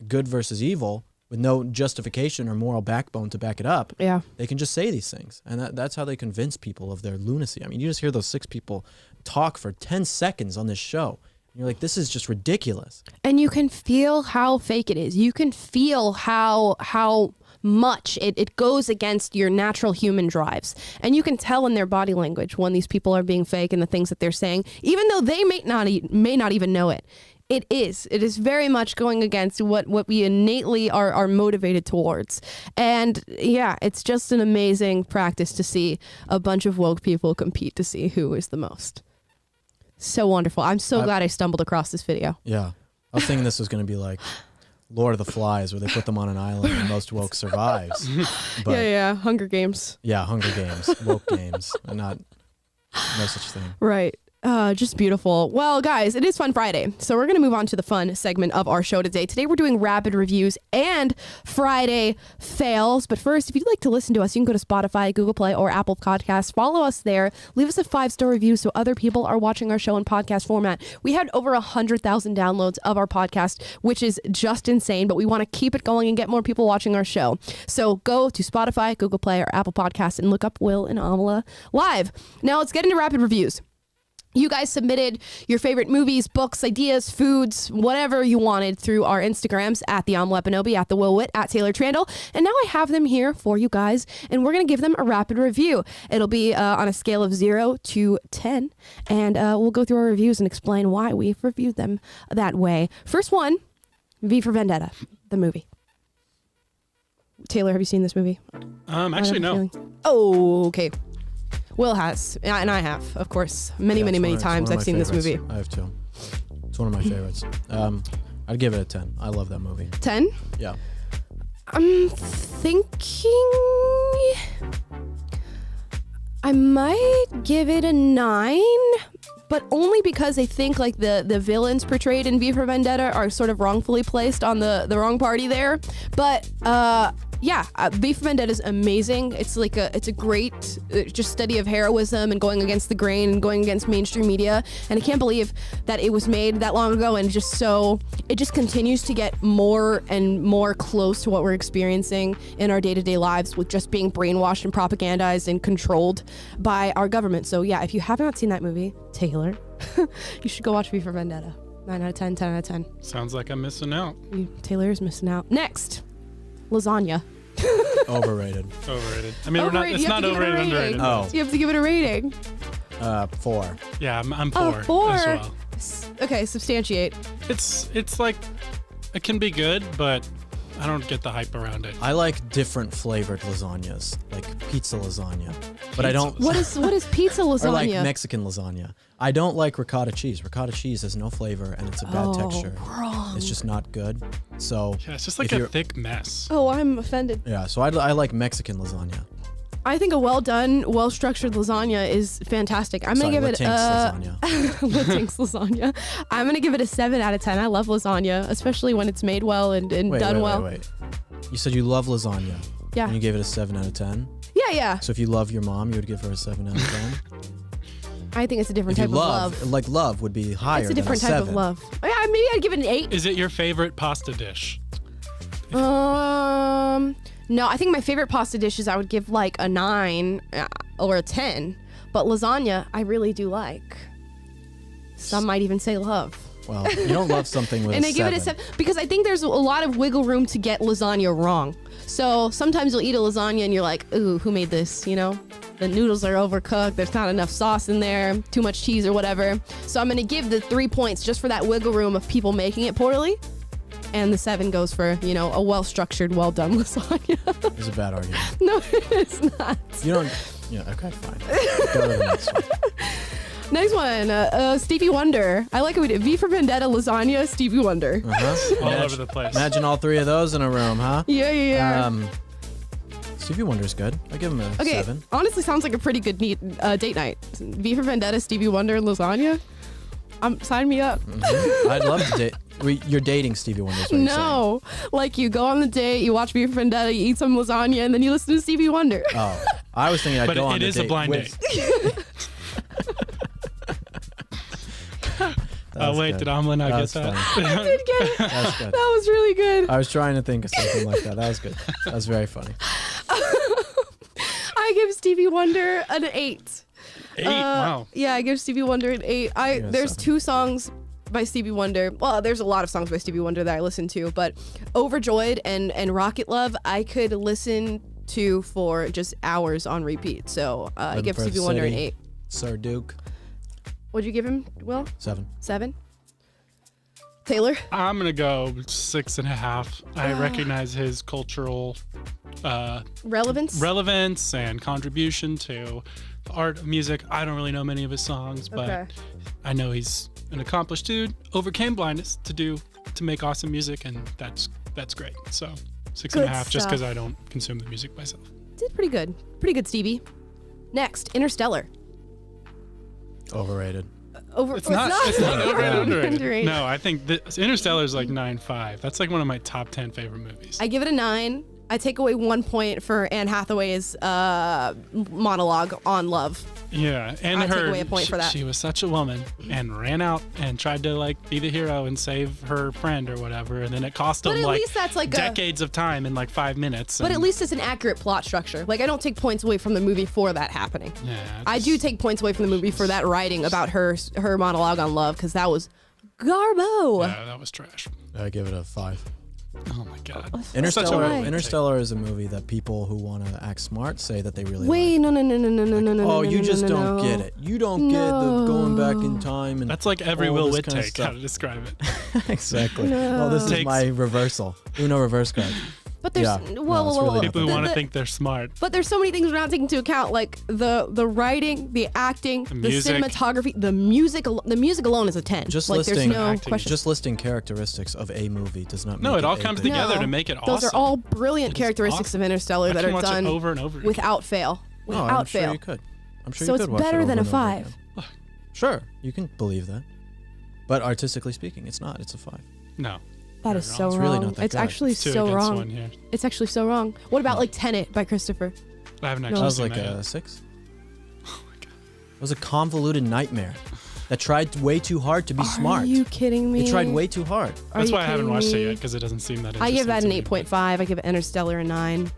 good versus evil with no justification or moral backbone to back it up. Yeah. They can just say these things. And that's how they convince people of their lunacy. I mean, you just hear those 6 people talk for 10 seconds on this show. And you're like, this is just ridiculous. And you can feel how fake it is. You can feel how much it goes against your natural human drives. And you can tell in their body language when these people are being fake and the things that they're saying, even though they may not even know it. It is very much going against what we innately are motivated towards. And yeah, it's just an amazing practice to see a bunch of woke people compete to see who is the most. So wonderful. I'm so glad I stumbled across this video. Yeah. I was thinking this was going to be like Lord of the Flies, where they put them on an island and most woke survives. But yeah. Hunger Games. Yeah, Hunger Games, woke games, and no such thing. Right. Just beautiful. Well, guys, it is Fun Friday, so we're going to move on to the fun segment of our show today. Today, we're doing rapid reviews and Friday fails. But first, if you'd like to listen to us, you can go to Spotify, Google Play, or Apple Podcasts. Follow us there. Leave us a 5-star review so other people are watching our show in podcast format. We had over 100,000 downloads of our podcast, which is just insane, but we want to keep it going and get more people watching our show. So go to Spotify, Google Play, or Apple Podcasts and look up Will and Amala live. Now, let's get into rapid reviews. You guys submitted your favorite movies, books, ideas, foods, whatever you wanted through our Instagrams at the Amala Panobi, at the Will Witt, at Taylor Trandle. And now I have them here for you guys, and we're going to give them a rapid review. It'll be on a scale of 0 to 10, and we'll go through our reviews and explain why we've reviewed them that way. First one, V for Vendetta, the movie. Taylor, have you seen this movie? Actually, no. Oh, okay. Will has, and I have, of course, many times I've seen this movie. I have too. It's one of my favorites. I'd give it a 10. I love that movie. 10? Yeah. I'm thinking I might give it a 9, but only because I think like the villains portrayed in V for Vendetta are sort of wrongfully placed on the wrong party there. But V for Vendetta is amazing. It's a great just study of heroism and going against the grain and going against mainstream media. And I can't believe that it was made that long ago, and it just continues to get more and more close to what we're experiencing in our day-to-day lives with just being brainwashed and propagandized and controlled by our government. So yeah, if you have not seen that movie, Taylor, you should go watch V for Vendetta. 9 out of 10, 10 out of 10. Sounds like I'm missing out. Taylor is missing out. Next. Lasagna. Overrated. Overrated. I mean, it's not overrated, underrated. Oh. You have to give it a rating. 4. Yeah, I'm 4 4 as well. Okay, substantiate. It's like, it can be good, but I don't get the hype around it. I like different flavored lasagnas, like pizza lasagna. But I don't. What is pizza lasagna? Or like Mexican lasagna. I don't like ricotta cheese. Ricotta cheese has no flavor and it's a bad texture. Wrong. It's just not good. So yeah, it's just like a thick mess. Oh, I'm offended. Yeah, so I like Mexican lasagna. I think a well done, well structured lasagna is fantastic. I'm gonna give it lasagna. Latinx lasagna. I'm gonna give it a 7 out of 10. I love lasagna, especially when it's made well and done well. Wait. You said you love lasagna. Yeah. And you gave it a 7 out of 10. Yeah. So if you love your mom, you would give her a 7 out of 10. I think it's a different type of love. Like love would be higher. It's a different than type of love. Yeah, maybe I'd give it an 8. Is it your favorite pasta dish? No, I think my favorite pasta dishes I would give like a 9 or a 10, but lasagna I really do like. Some might even say love. Well, you don't love something with and a 7. I give it a 7 because I think there's a lot of wiggle room to get lasagna wrong. So sometimes you'll eat a lasagna and you're like, ooh, who made this? You know, the noodles are overcooked. There's not enough sauce in there, too much cheese or whatever. So I'm going to give the 3 points just for that wiggle room of people making it poorly. And the 7 goes for, a well-structured, well-done lasagna. It's a bad argument. No, it's not. You don't... Yeah, okay, fine. Go to the next one. Next one, Stevie Wonder. I like it. V for Vendetta, lasagna, Stevie Wonder. All over the place. Imagine all 3 of those in a room, huh? Yeah. Stevie Wonder's good. I give him a 7. Honestly, sounds like a pretty good date night. V for Vendetta, Stevie Wonder, and lasagna. Sign me up. Mm-hmm. I'd love to date. You're dating Stevie Wonder. Is what you're saying. Like you go on the date, you watch V for Vendetta, you eat some lasagna, and then you listen to Stevie Wonder. Oh, I was thinking I'd go on the date. But it is a blind date. Oh wait, good. did Amala not get that? I did get it. That's good. That was really good. I was trying to think of something like that. That was good. That was very funny. I give Stevie Wonder an 8. 8? Wow. Yeah, I give Stevie Wonder an 8. There's 2 songs by Stevie Wonder. Well, there's a lot of songs by Stevie Wonder that I listen to, but Overjoyed and Rocket Love, I could listen to for just hours on repeat. So I give Stevie Wonder an 8. Sir Duke. What'd you give him, Will? 7. 7? Taylor? I'm gonna go 6.5. I recognize his cultural relevance and contribution to the art of music. I don't really know many of his songs, but I know he's an accomplished dude, overcame blindness to make awesome music, and that's great. So 6.5, just because I don't consume the music myself. Did pretty good. Pretty good, Stevie. Next, Interstellar. Overrated. It's not overrated. Underrated. No, I think Interstellar is like 9.5. That's like one of my top 10 favorite movies. I give it a 9. I take away 1 point for Anne Hathaway's monologue on love. Yeah, and I take away a point for that. She was such a woman and ran out and tried to like be the hero and save her friend or whatever, and then it cost them like decades of time in like 5 minutes. But at least it's an accurate plot structure. Like I don't take points away from the movie for that happening. Yeah, I do take points away from the movie for that writing about her monologue on love, because that was garbo. Yeah, that was trash. I give it a 5. Oh my god. Interstellar is a movie that people who want to act smart say that they really Wait, like. No. Oh, you just don't get it. You don't get the going back in time and that's like every Will Witt take how to describe it. Exactly. Well, this is my reversal. Uno reverse card. But there's People who want to think they're smart. But there's so many things we're not taking into account, like the writing, the acting, the cinematography, the music. The music alone is a 10. Just like, listing, there's no question. Just listing characteristics of a movie does not. No, make it all comes together to make it awesome. Those are all brilliant characteristics of Interstellar that are done over and over without fail. Without fail. Sure you could. I'm sure so you could it's better than a 5. Sure, you can believe that. But artistically speaking, it's not. It's a 5. No. That is so it's wrong. really not that it's good. actually It's 2 so against wrong. 1 here. It's actually so wrong. What about like Tenet by Christopher? I haven't That actually was seen like that a yet. 6. Oh my god. It was a convoluted nightmare that tried way too hard to be smart. Are you kidding me? It tried way too hard. That's why I haven't watched it yet, because it doesn't seem that interesting. I give that an to me. 8.5. I give Interstellar a 9.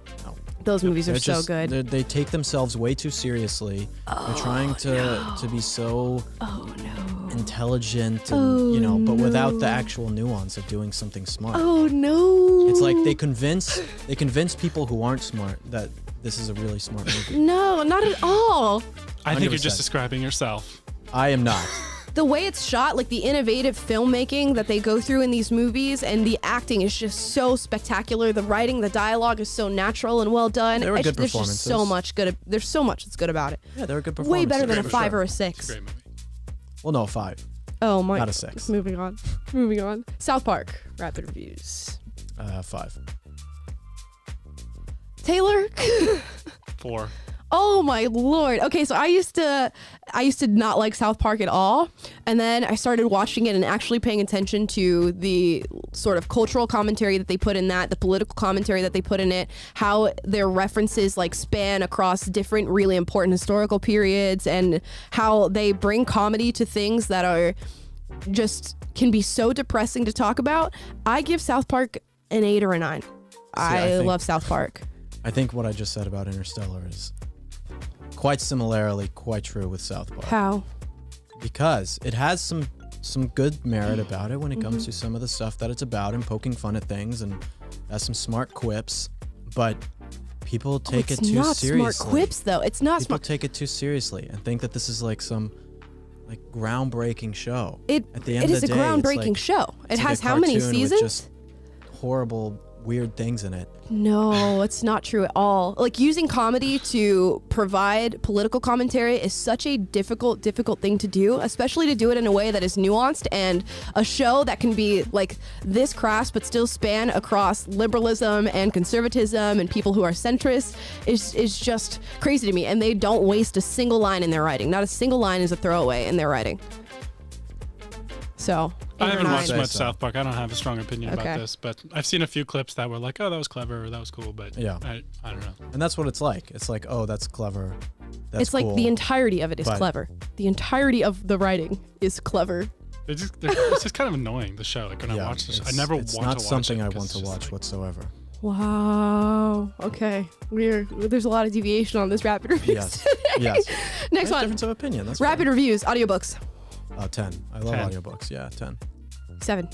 Those movies are so good. They take themselves way too seriously. They're trying to be so intelligent and but without the actual nuance of doing something smart. Oh no. It's like they convince people who aren't smart that this is a really smart movie. No, not at all. I think you're 100%. just describing yourself. I am not. The way it's shot, like the innovative filmmaking that they go through in these movies, and the acting is just so spectacular. The writing, the dialogue is so natural and well done. There were good There's performances. just so much good. There's so much that's good about it. Yeah, there were good Way performances. better than a for 5 sure. or a 6. Well, no, 5. Oh my. Not a 6. Moving on. Moving on. South Park. Rapid reviews. 5. Taylor. 4. Oh my lord. Okay, so I used to not like South Park at all, and then I started watching it and actually paying attention to the sort of cultural commentary that they put in that, the political commentary that they put in it, how their references like span across different really important historical periods, and how they bring comedy to things that are just can be so depressing to talk about. I give South Park an 8 or a 9. I love South Park. I think what I just said about Interstellar is quite similarly quite true with South Park. How? Because it has some good merit about it when it comes to some of the stuff that it's about and poking fun at things, and has some smart quips, but people take it too seriously. It's not smart quips though. It's not People smart. take it too seriously and think that this is like some like groundbreaking show. It is a groundbreaking show. It has how many seasons? With just horrible, weird things in it. No, it's not true at all. Like, using comedy to provide political commentary is such a difficult thing to do, especially to do it in a way that is nuanced, and a show that can be like this crass but still span across liberalism and conservatism and people who are centrist is just crazy to me. And they don't waste a single line in their writing. Not a single line is a throwaway in their writing. So I haven't watched much South Park. I don't have a strong opinion Okay. about this, but I've seen a few clips that were like, oh, that was clever, or that was cool, but Yeah. I don't know. And that's what it's like. It's like, oh, that's clever. That's it's like cool. the entirety of it is but- clever. The entirety of the writing is clever. It's just kind of annoying, the show. Like when I watch the show, I never want It's to not watch something it I 'cause want it's to just watch like- whatsoever. Wow. Okay. There's a lot of deviation on this rapid reviews. Yes. today. Yes. Next There's one. Difference of opinion. That's Rapid reviews. Audiobooks. 10. I love 10. audiobooks. Yeah, 10. 7.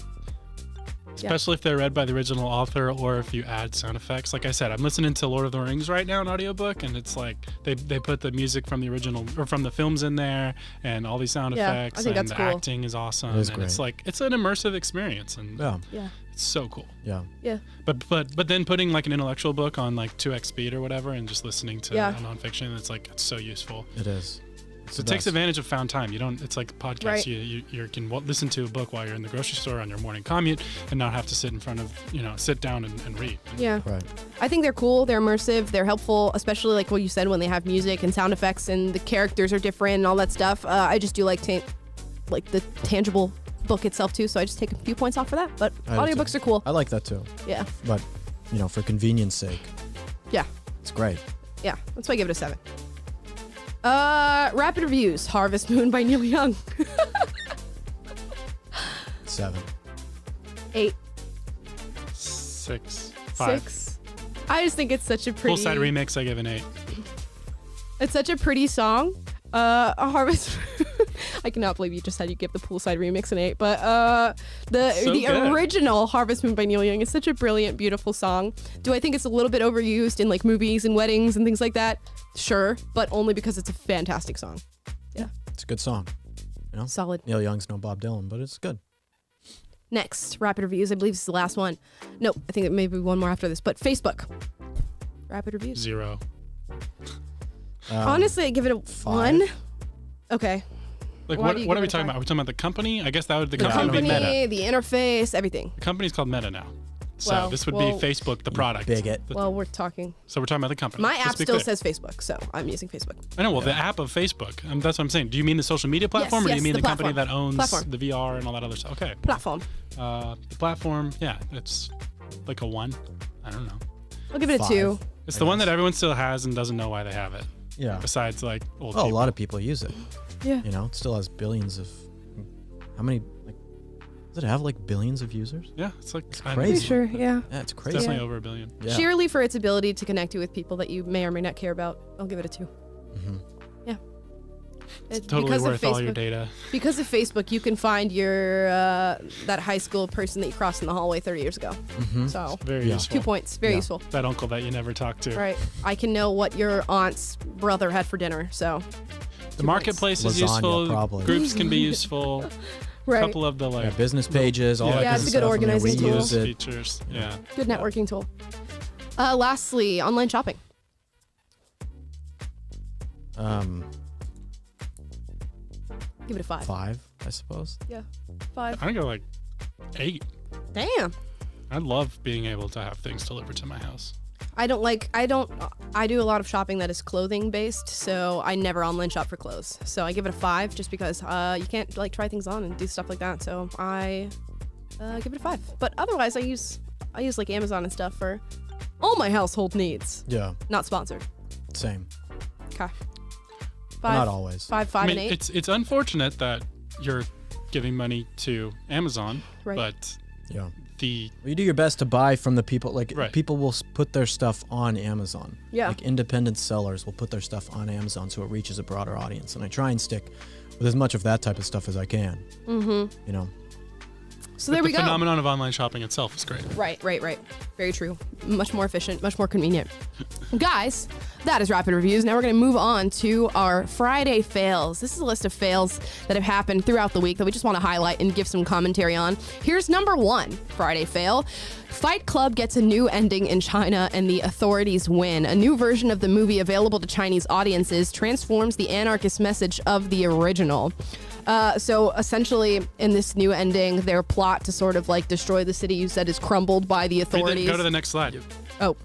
Especially if they're read by the original author, or if you add sound effects. Like I said, I'm listening to Lord of the Rings right now, an audiobook, and it's like they put the music from the original or from the films in there, and all these sound Yeah, effects, I think and that's the cool. acting is awesome, It is and it's great. like it's an immersive experience, and Yeah. it's so cool. Yeah. Yeah. But then putting like an intellectual book on like 2x speed or whatever, and just listening to Yeah. a nonfiction, it's like it's so useful. It is. So it takes advantage of found time. You don't. It's like podcasts. Right. You can listen to a book while you're in the grocery store on your morning commute, and not have to sit in front of sit down and read. Yeah. Right. I think they're cool. They're immersive. They're helpful, especially like what you said when they have music and sound effects and the characters are different and all that stuff. I just do like the tangible book itself too. So I just take a few points off for that. But I do audiobooks too. are cool. I like that too. Yeah. But, for convenience sake, Yeah. it's great. Yeah. That's why I give it a 7. Rapid reviews. Harvest Moon by Neil Young. 7. 8. 6, 5. 6. I just think it's such a pretty. Full side remix. I give an 8. It's such a pretty song. A Harvest. I cannot believe you just said you give the poolside remix an 8, but the good. original Harvest Moon by Neil Young is such a brilliant, beautiful song. Do I think it's a little bit overused in like movies and weddings and things like that? Sure, but only because it's a fantastic song. Yeah. It's a good song. Solid. Neil Young's no Bob Dylan, but it's good. Next, rapid reviews. I believe this is the last one. Nope, I think it may be one more after this. But Facebook. Rapid reviews. 0. Honestly, I give it a 1. Okay. Like, Why what do you are give we it a talking 5? about? Are we talking about the company? I guess that would the The company would be company, Meta. the interface, everything. The company's called Meta now. So Well, this would well- be Facebook, the product. Bigot. Well, we're talking. So we're talking about the company. My Let's app be still clear. says Facebook, so I'm using Facebook. I know. Well, the app of Facebook. That's what I'm saying. Do you mean the social media platform, or do yes, you mean the the company platform. that owns Platform. the VR and all that other stuff? Okay. Platform. The platform. Yeah, it's like a 1. I don't know. I'll give it a 5. 2. It's the one that everyone still has and doesn't know why they have it. Yeah. Besides, like old Well, a people. lot of people use it. Yeah. You know, it still has billions of. How many? Like, does it have like billions of users? Yeah, it's like It's I'm crazy. Pretty sure, yeah. Yeah, it's It's crazy. definitely over 1 billion. Yeah. Sheerly for its ability to connect you with people that you may or may not care about, I'll give it a 2. Yeah. It's totally because of worth all your Facebook- data. Because of Facebook, you can find your that high school person that you crossed in the hallway 30 years ago. So Very useful. 2 points, very useful. That uncle that you never talked to. Right. I can know what your aunt's brother had for dinner. So The marketplace is Lasagna, useful. probably. Groups can be useful. Right. A couple of the Yeah, business pages, all that Yeah, kind it's of a good stuff. I mean, organizing we tool. use it. features. Yeah. good networking tool. Lastly, online shopping. Give it a 5. 5, I suppose. Yeah. 5. I go like 8. Damn. I love being able to have things delivered to my house. I do a lot of shopping that is clothing based, so I never online shop for clothes. So I give it a 5 just because you can't like try things on and do stuff like that. So I give it a 5. But otherwise I use like Amazon and stuff for all my household needs. Yeah. Not sponsored. Same. Okay. Not always. 5, I mean, and 8. it's unfortunate that you're giving money to Amazon, Right. but Yeah. the Well, you do your best to buy from the people. Like Right. people will put their stuff on Amazon. Yeah. Like independent sellers will put their stuff on Amazon so it reaches a broader audience. And I try and stick with as much of that type of stuff as I can. You know. So there the we go. phenomenon of online shopping itself is great. Right. Very true. Much more efficient, much more convenient. Guys, that is Rapid Reviews. Now we're going to move on to our Friday fails. This is a list of fails that have happened throughout the week that we just want to highlight and give some commentary on. Here's number 1 Friday fail. Fight Club gets a new ending in China and the authorities win. A new version of the movie available to Chinese audiences transforms the anarchist message of the original. So essentially, in this new ending, their plot to sort of like destroy the city you said is crumbled by the authorities. Go to the next slide. Oh.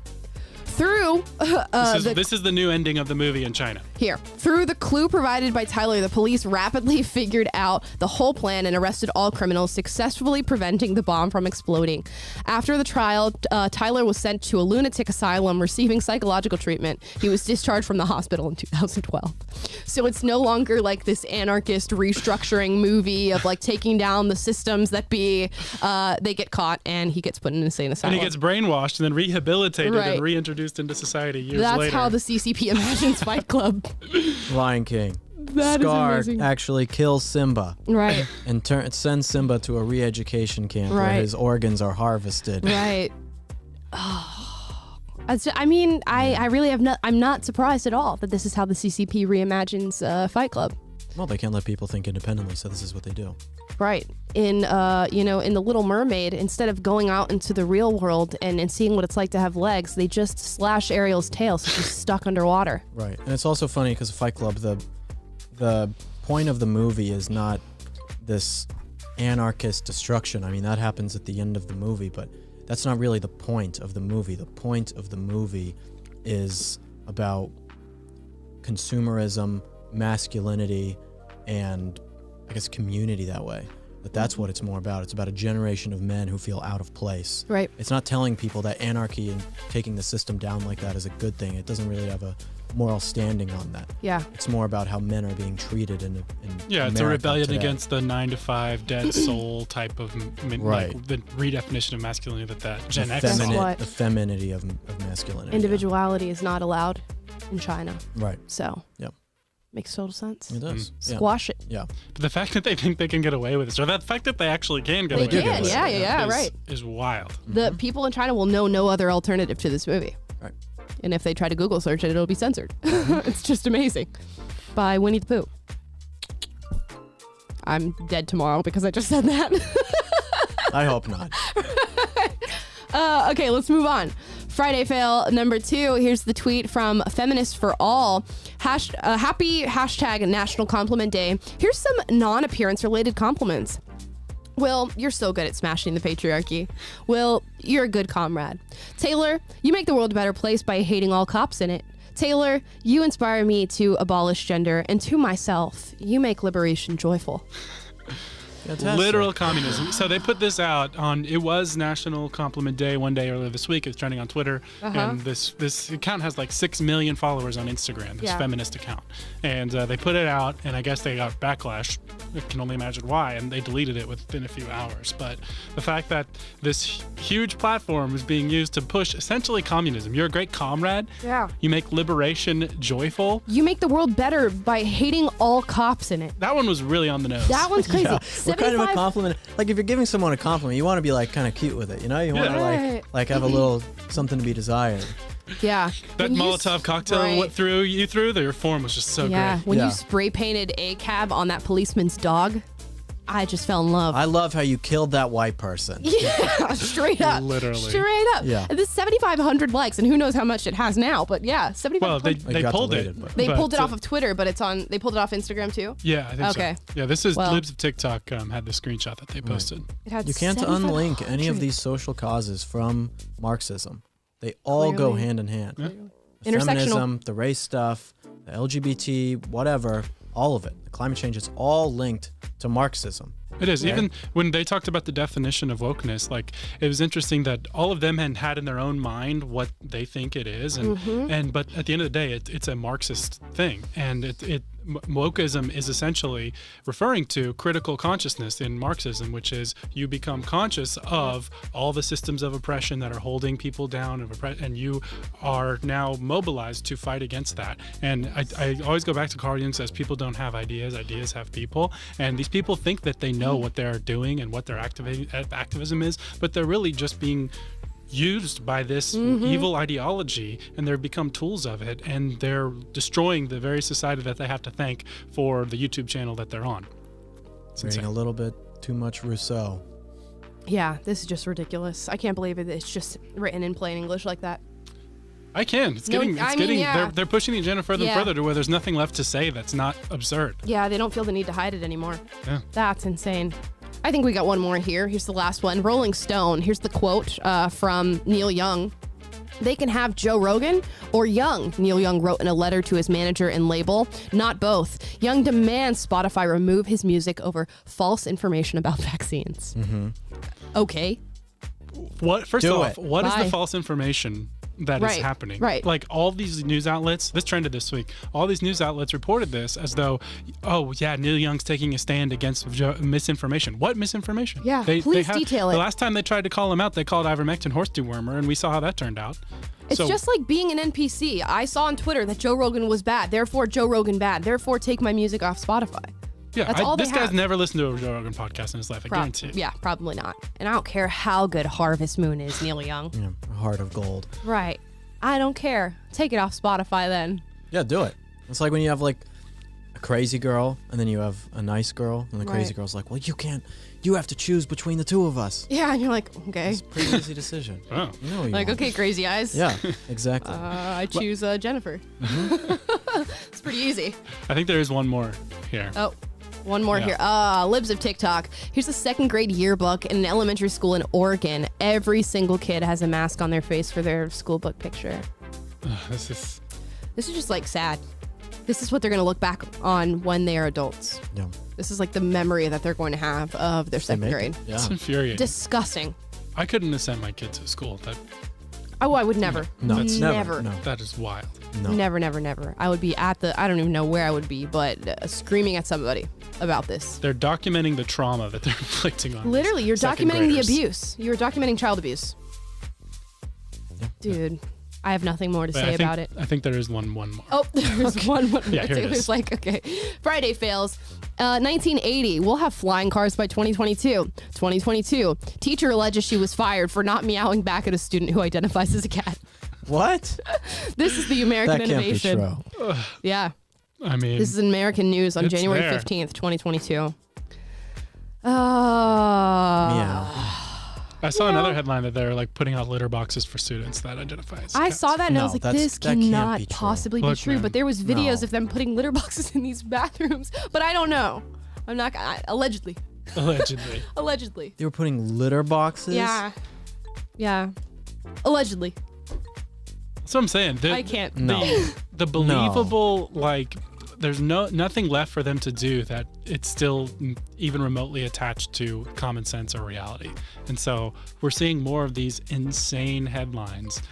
Through This is the new ending of the movie in China. Through the clue provided by Tyler, the police rapidly figured out the whole plan and arrested all criminals, successfully preventing the bomb from exploding. After the trial, Tyler was sent to a lunatic asylum receiving psychological treatment. He was discharged from the hospital in 2012. So it's no longer like this anarchist restructuring movie of like taking down the systems that be. They get caught and he gets put in an insane asylum. And he gets brainwashed and then rehabilitated Right. and reintroduced into society years That's later. how the CCP imagines Fight Club. Lion King. That is Scar amazing. actually kills Simba. Right. And sends Simba to a re-education camp where Right. his organs are harvested. Right. I mean, I really have I'm not surprised at all that this is how the CCP reimagines Fight Club. Well, they can't let people think independently, so this is what they do. Right. In in The Little Mermaid, instead of going out into the real world and seeing what it's like to have legs, they just slash Ariel's tail so she's stuck underwater. Right. And it's also funny because Fight Club, the point of the movie is not this anarchist destruction. I mean, that happens at the end of the movie, but that's not really the point of the movie. The point of the movie is about consumerism, masculinity, and I guess community that way. But that's what it's more about. It's about a generation of men who feel out of place. Right. It's not telling people that anarchy and taking the system down like that is a good thing. It doesn't really have a moral standing on that. Yeah. It's more about how men are being treated in Yeah, it's America a rebellion today. against the 9-to-5 dead soul type of Right. like the redefinition of masculinity that Gen the X saw. the femininity of masculinity. Individuality is not allowed in China. Right. So. Yeah. Makes total sense. It does. Yeah. Squash it. Yeah. But the fact that they think they can get away with this, or the fact that they actually can get They away can, with this, yeah, right. is wild. The people in China will know no other alternative to this movie. Right. And if they try to Google search it, it'll be censored. It's just amazing. By Winnie the Pooh. I'm dead tomorrow because I just said that. I hope not. Okay, let's move on. Friday fail number 2. Here's the tweet from Feminist for All. Happy hashtag National Compliment Day. Here's some non-appearance related compliments. Will, you're so good at smashing the patriarchy. Will, you're a good comrade. Taylor, you make the world a better place by hating all cops in it. Taylor, you inspire me to abolish gender, and to myself, you make liberation joyful. Fantastic. Literal communism. So they put this out on, it was National Compliment Day one day earlier this week. It's trending on Twitter. And this account has like 6 million followers on Instagram, this feminist account. And they put it out, and I guess they got backlash. I can only imagine why. And they deleted it within a few hours. But the fact that this huge platform is being used to push essentially communism. You're a great comrade. Yeah. You make liberation joyful. You make the world better by hating all cops in it. That one was really on the nose. That one's crazy. Yeah. What kind of a compliment? Like if you're giving someone a compliment, you want to be like kind of cute with it, you know? You want to like have a little something to be desired. Yeah. That Molotov cocktail you threw, your form was just so great. When you spray painted a cab on that policeman's dog, I just fell in love. I love how you killed that white person. Yeah, straight up. Literally. Straight up. Yeah. And this 7,500 likes, and who knows how much it has now, but yeah, 7,500. Well, they pulled it. They pulled it off of Twitter, but they pulled it off Instagram too? Yeah, I think okay. so. Yeah, this is Libs of TikTok had the screenshot that they posted. It had you can't unlink any of these social causes from Marxism. They all go hand in hand. Yeah. The feminism, the race stuff, the LGBT, whatever, all of it. The climate change, it's all linked to Marxism. It is. Right? Even when they talked about the definition of wokeness, like it was interesting that all of them had in their own mind what they think it is, and but at the end of the day, it's a Marxist thing, and wokeism is essentially referring to critical consciousness in Marxism, which is you become conscious of all the systems of oppression that are holding people down, and you are now mobilized to fight against that. And I always go back to Carl Jung says people don't have ideas, ideas have people, and these people think that they know what they're doing and what their activism is, but they're really just being used by this evil ideology, and they've become tools of it, and they're destroying the very society that they have to thank for the YouTube channel that they're on. It's Reading insane. a little bit too much Rousseau. Yeah, this is just ridiculous. I can't believe it's just written in plain English like that. I can. They're pushing the agenda further and further to where there's nothing left to say that's not absurd. Yeah, they don't feel the need to hide it anymore. Yeah. That's insane. I think we got one more here. Here's the last one. Rolling Stone. Here's the quote from Neil Young. They can have Joe Rogan or Young, Neil Young wrote in a letter to his manager and label. Not both. Young demands Spotify remove his music over false information about vaccines. Okay. What? First off, what is the false information that is happening? Right. Like all these news outlets, this trended this week, all these news outlets reported this as though, oh yeah, Neil Young's taking a stand against misinformation. What misinformation? Yeah, please detail it. The last time they tried to call him out, they called ivermectin horse dewormer, and we saw how that turned out. It's just like being an NPC. I saw on Twitter that Joe Rogan was bad, therefore Joe Rogan bad, therefore take my music off Spotify. Yeah, this guy's never listened to a Joe Rogan podcast in his life, I guarantee. Yeah, probably not. And I don't care how good Harvest Moon is, Neil Young. Yeah, heart of gold. Right. I don't care. Take it off Spotify then. Yeah, do it. It's like when you have like a crazy girl and then you have a nice girl, and the crazy girl's like, well, you have to choose between the two of us. Yeah, and you're like, okay. It's a pretty easy decision. Oh. You know like, okay, crazy eyes. Yeah, exactly. I choose Jennifer. It's pretty easy. I think there is one more here. Oh. One more here. Libs of TikTok. Here's a second grade yearbook in an elementary school in Oregon. Every single kid has a mask on their face for their school book picture. This is just like sad. This is what they're going to look back on when they are adults. Yeah. This is like the memory that they're going to have of their second grade. Yeah. It's infuriating. Disgusting. I couldn't have sent my kid to school. Oh, I would never. No, never. No. That is wild. No. Never. I would be I don't even know where I would be, but screaming at somebody about this. They're documenting the trauma that they're inflicting on Literally, you're documenting graders. the abuse. You're documenting child abuse. Yeah. Dude, I have nothing more to say about it. I think there is one more. Oh, there's one more. Yeah, here it is. It's like, okay. Friday fails. 1980, we'll have flying cars by 2022. 2022, teacher alleges she was fired for not meowing back at a student who identifies as a cat. What? This is the American that can't innovation. Be true. Yeah. I mean, this is in American news on January 15th, 2022. Meow. I saw another headline that they're like putting out litter boxes for students that identify as I cats. saw that and I was like, this cannot be true. possibly be Look, true. man. But there was videos No. of them putting litter boxes in these bathrooms. But I don't know. I'm not, allegedly. Allegedly. Allegedly. They were putting litter boxes. Yeah. Yeah. Allegedly. That's what I'm saying. I can't. The believable, like, there's nothing left for them to do that it's still even remotely attached to common sense or reality. And so we're seeing more of these insane headlines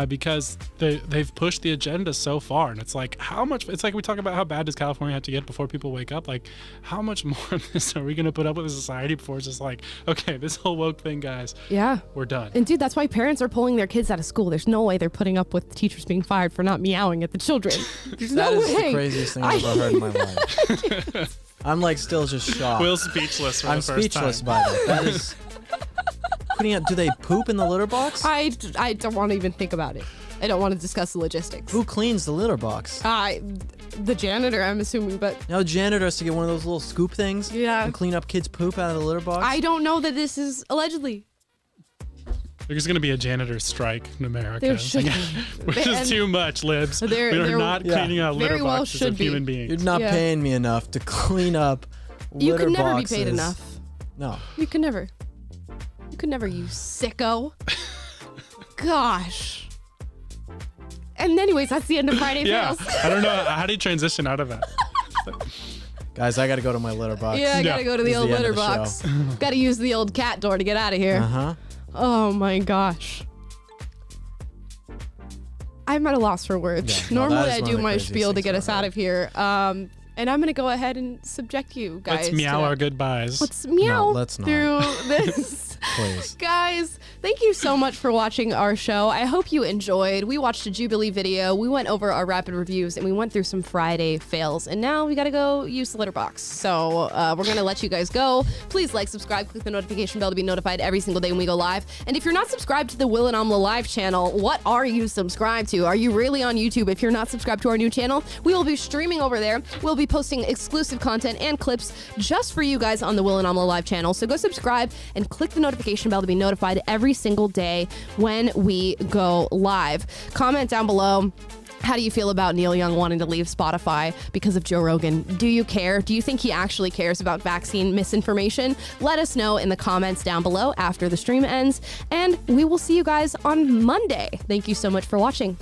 because they've pushed the agenda so far. And it's like, how much, it's like we talk about how bad does California have to get before people wake up? Like, how much more of this are we going to put up with as a society before it's just like, okay, this whole woke thing, guys, Yeah. we're done. And dude, that's why parents are pulling their kids out of school. There's no way they're putting up with teachers being fired for not meowing at the children. There's That no is way. the craziest thing I've ever heard in my life. I'm like still just shocked. Will's speechless for I'm the first speechless time. by that. That is putting out. Do they poop in the litter box? I don't want to even think about it. I don't want to discuss the logistics. Who cleans the litter box? The janitor, I'm assuming, but No, janitor has to get one of those little scoop things. Yeah. And clean up kids' poop out of the litter box. I don't know that this is allegedly. There's going to be a janitor strike in America. There It's should like, be. which is And too much, libs. there- We are there- not cleaning out litter Very well boxes should of be. human beings. You're not Yeah. paying me enough to clean up You litter can never boxes. be paid enough. No. You can never. You can never, you sicko. Gosh. And anyways, that's the end of Friday Yeah, Fails. I don't know. How do you transition out of that? Guys, I got to go to my litter box. Yeah, I gotta go to the This is old the end litter of the box. show. Gotta use the old cat door to get out of here. Uh-huh. Oh my gosh. I'm at a loss for words. Yeah, no, Normally that is I one do of the my craziest spiel to things get I've us out of here. And I'm gonna go ahead and subject you guys. Let's meow to our goodbyes. Let's meow No, let's not. through this. Please. Guys, thank you so much for watching our show. I hope you enjoyed. We watched a Jubilee video. We went over our rapid reviews and we went through some Friday fails. And now we got to go use the litter box. So we're going to let you guys go. Please like, subscribe, click the notification bell to be notified every single day when we go live. And if you're not subscribed to the Will and Amala live channel, what are you subscribed to? Are you really on YouTube? If you're not subscribed to our new channel, we will be streaming over there. We'll be posting exclusive content and clips just for you guys on the Will and Amala live channel. So go subscribe and click the notification bell to be notified every single day when we go live. Comment down below. How do you feel about Neil Young wanting to leave Spotify because of Joe Rogan? Do you care? Do you think he actually cares about vaccine misinformation? Let us know in the comments down below after the stream ends, and we will see you guys on Monday. Thank you so much for watching.